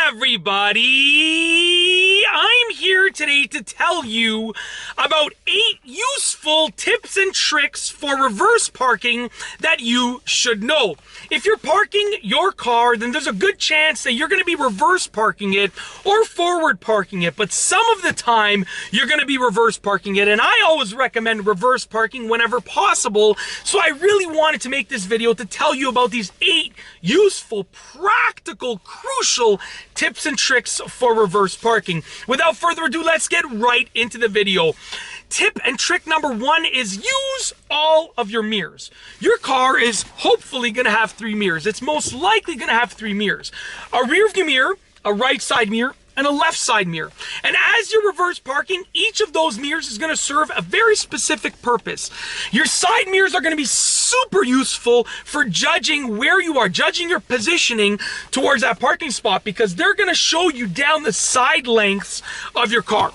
everybody! I'm here today to tell you about 8 useful tips and tricks for reverse parking that you should know. If you're parking your car, then there's a good chance that you're going to be reverse parking it or forward parking it, but some of the time you're going to be reverse parking it, and I always recommend reverse parking whenever possible, so I really wanted to make this video to tell you about these 8 useful, practical, crucial tips and tricks for reverse parking. Without further ado, let's get right into the video. Tip and trick number 1 is use all of your mirrors. Your car is hopefully going to have 3 mirrors. It's most likely going to have 3 mirrors. A rear view mirror, a right side mirror, and a left side mirror. And as you're reverse parking, each of those mirrors is going to serve a very specific purpose. Your side mirrors are going to be super useful for judging where you are, judging your positioning towards that parking spot, because they're going to show you down the side lengths of your car.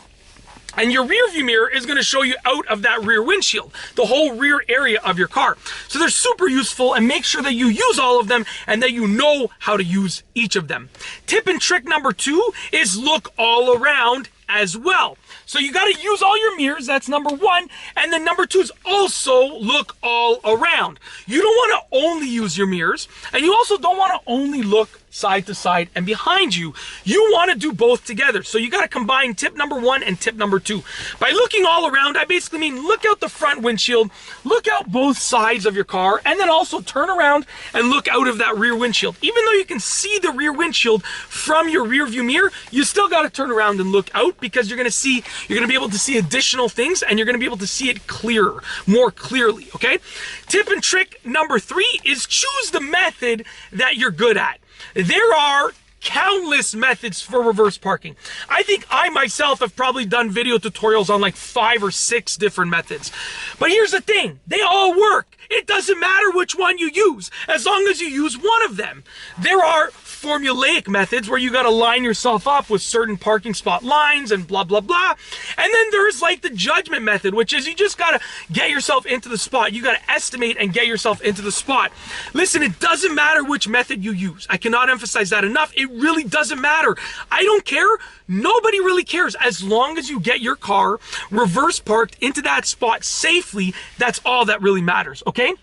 And your rear view mirror is going to show you out of that rear windshield, the whole rear area of your car. So they're super useful, and make sure that you use all of them and that you know how to use each of them. Tip and trick number 2 is look all around as well. So you got to use all your mirrors, that's number 1. And then number 2 is also look all around. You don't want to only use your mirrors, and you also don't want to only look side to side and behind you. You want to do both together. So you got to combine tip number 1 and tip number 2. By looking all around, I basically mean look out the front windshield, look out both sides of your car, and then also turn around and look out of that rear windshield. Even though you can see the rear windshield from your rear view mirror, you still got to turn around and look out, because you're going to be able to see additional things, and you're going to be able to see it clearer, more clearly, okay? Tip and trick number 3 is choose the method that you're good at. There are countless methods for reverse parking. I think I myself have probably done video tutorials on like 5 or 6 different methods. But here's the thing, they all work. It doesn't matter which one you use, as long as you use one of them. There are formulaic methods where you got to line yourself up with certain parking spot lines and blah, blah, blah. And then there's like the judgment method, which is you just got to get yourself into the spot. You got to estimate and get yourself into the spot. Listen, it doesn't matter which method you use. I cannot emphasize that enough. It really doesn't matter. I don't care. Nobody really cares. As long as you get your car reverse parked into that spot safely, that's all that really matters, okay?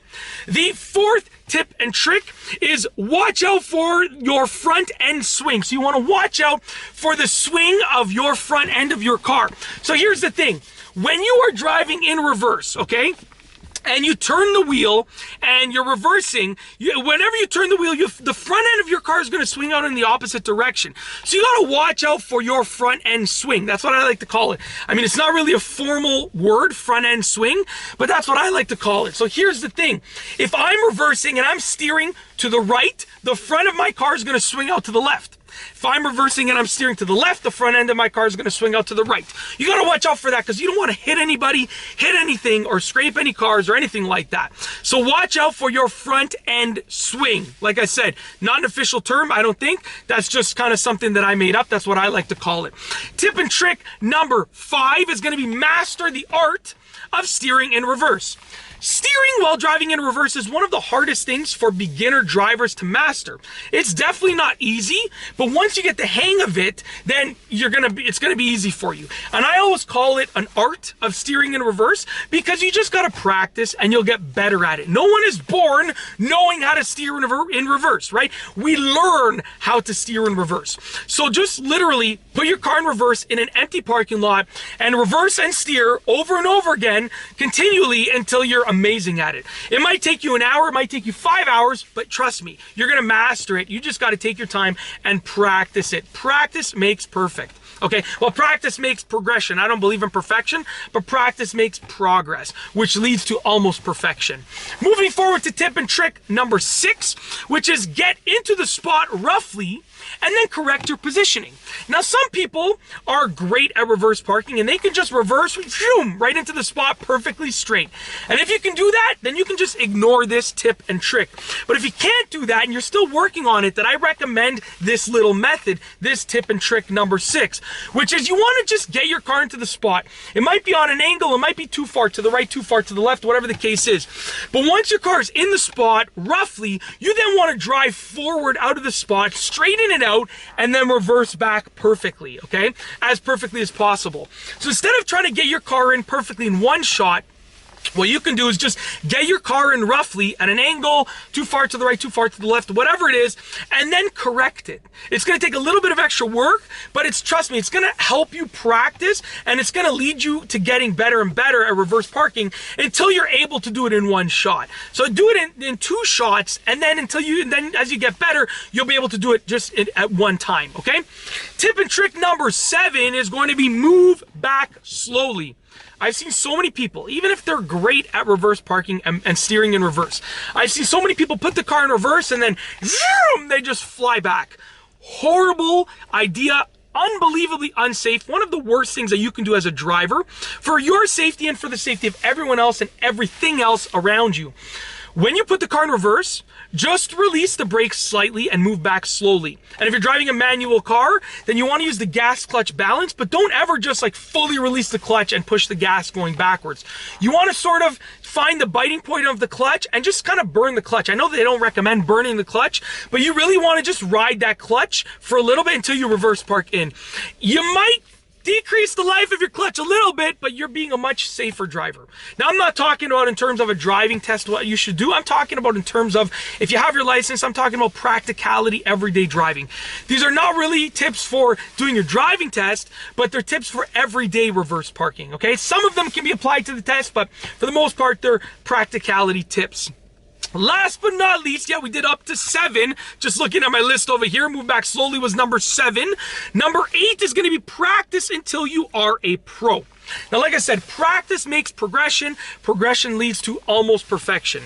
The 4th tip and trick is watch out for your front end swing. So you want to watch out for the swing of your front end of your car. So here's the thing. When you are driving in reverse, okay, and you turn the wheel and you're reversing, whenever you turn the wheel, the front end of your car is going to swing out in the opposite direction. So you got to watch out for your front end swing. That's what I like to call it. I mean, it's not really a formal word, front end swing, but that's what I like to call it. So here's the thing. If I'm reversing and I'm steering to the right, the front of my car is going to swing out to the left. If I'm reversing and I'm steering to the left, the front end of my car is going to swing out to the right. You got to watch out for that, because you don't want to hit anybody, hit anything, or scrape any cars or anything like that. So watch out for your front end swing. Like I said, not an official term, I don't think. That's just kind of something that I made up. That's what I like to call it. Tip and trick number 5 is going to be master the art of steering in reverse. Steering while driving in reverse is one of the hardest things for beginner drivers to master. It's definitely not easy, but once you get the hang of it, then it's gonna be easy for you. And I always call it an art of steering in reverse, because you just gotta practice and you'll get better at it. No one is born knowing how to steer in reverse, right? We learn how to steer in reverse. So just literally put your car in reverse in an empty parking lot and reverse and steer over and over again continually until you're amazing at it. It might take you an hour, it might take you 5 hours, but trust me, you're gonna master it. You just gotta take your time and practice it. Practice makes perfect. Okay, well, practice makes progression. I don't believe in perfection, but practice makes progress, which leads to almost perfection. Moving forward to tip and trick number 6, which is get into the spot roughly and then correct your positioning. Now, some people are great at reverse parking, and they can just reverse, zoom, right into the spot perfectly straight. And if you you can do that, then you can just ignore this tip and trick. But if you can't do that and you're still working on it, then I recommend this little method, this tip and trick number 6, which is you want to just get your car into the spot. It might be on an angle, it might be too far to the right, too far to the left, whatever the case is. But once your car is in the spot, roughly, you then want to drive forward out of the spot, straighten it out, and then reverse back perfectly, okay? As perfectly as possible. So instead of trying to get your car in perfectly in one shot, what you can do is just get your car in roughly at an angle, too far to the right, too far to the left, whatever it is, and then correct it. It's going to take a little bit of extra work, but trust me, it's going to help you practice, and it's going to lead you to getting better and better at reverse parking until you're able to do it in one shot. So do it in 2 shots, and then as you get better, you'll be able to do it just at one time, okay? Tip and trick number 7 is going to be move back slowly. I've seen so many people, even if they're great at reverse parking and steering in reverse, I've seen so many people put the car in reverse and then zoom, they just fly back. Horrible idea, unbelievably unsafe. One of the worst things that you can do as a driver for your safety and for the safety of everyone else and everything else around you. When you put the car in reverse, just release the brakes slightly and move back slowly. And if you're driving a manual car, then you want to use the gas clutch balance, but don't ever just like fully release the clutch and push the gas going backwards. You want to sort of find the biting point of the clutch and just kind of burn the clutch. I know they don't recommend burning the clutch, but you really want to just ride that clutch for a little bit until you reverse park in. You might decrease the life of your clutch a little bit, but you're being a much safer driver. Now, I'm not talking about in terms of a driving test what you should do. I'm talking about in terms of if you have your license, I'm talking about practicality, everyday driving. These are not really tips for doing your driving test, but they're tips for everyday reverse parking, okay? Some of them can be applied to the test, but for the most part, they're practicality tips. Last but not least, yeah, we did up to 7. Just looking at my list over here, move back slowly was number 7. Number 8 is going to be practice until you are a pro. Now, like I said, practice makes progression. Progression leads to almost perfection.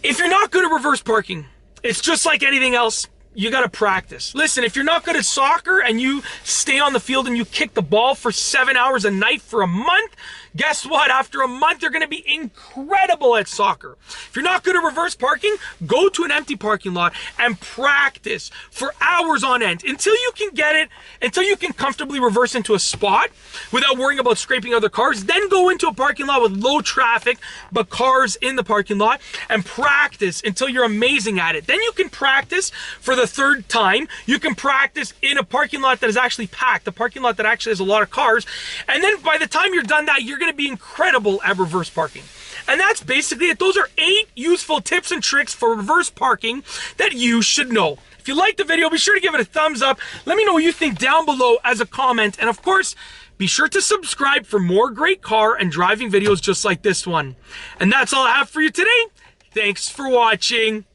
If you're not good at reverse parking, it's just like anything else. You got to practice. Listen, if you're not good at soccer and you stay on the field and you kick the ball for 7 hours a night for a month, guess what? After a month, you're going to be incredible at soccer. If you're not good at reverse parking, go to an empty parking lot and practice for hours on end until you can get it, until you can comfortably reverse into a spot without worrying about scraping other cars. Then go into a parking lot with low traffic, but cars in the parking lot, and practice until you're amazing at it. Then you can practice for the 3rd time. You can practice in a parking lot that is actually packed, a parking lot that actually has a lot of cars. And then by the time you're done that, you're going to be incredible at reverse parking. And that's basically it. Those are 8 useful tips and tricks for reverse parking that you should know. If you liked the video, be sure to give it a thumbs up. Let me know what you think down below as a comment. And of course, be sure to subscribe for more great car and driving videos just like this one. And that's all I have for you today. Thanks for watching.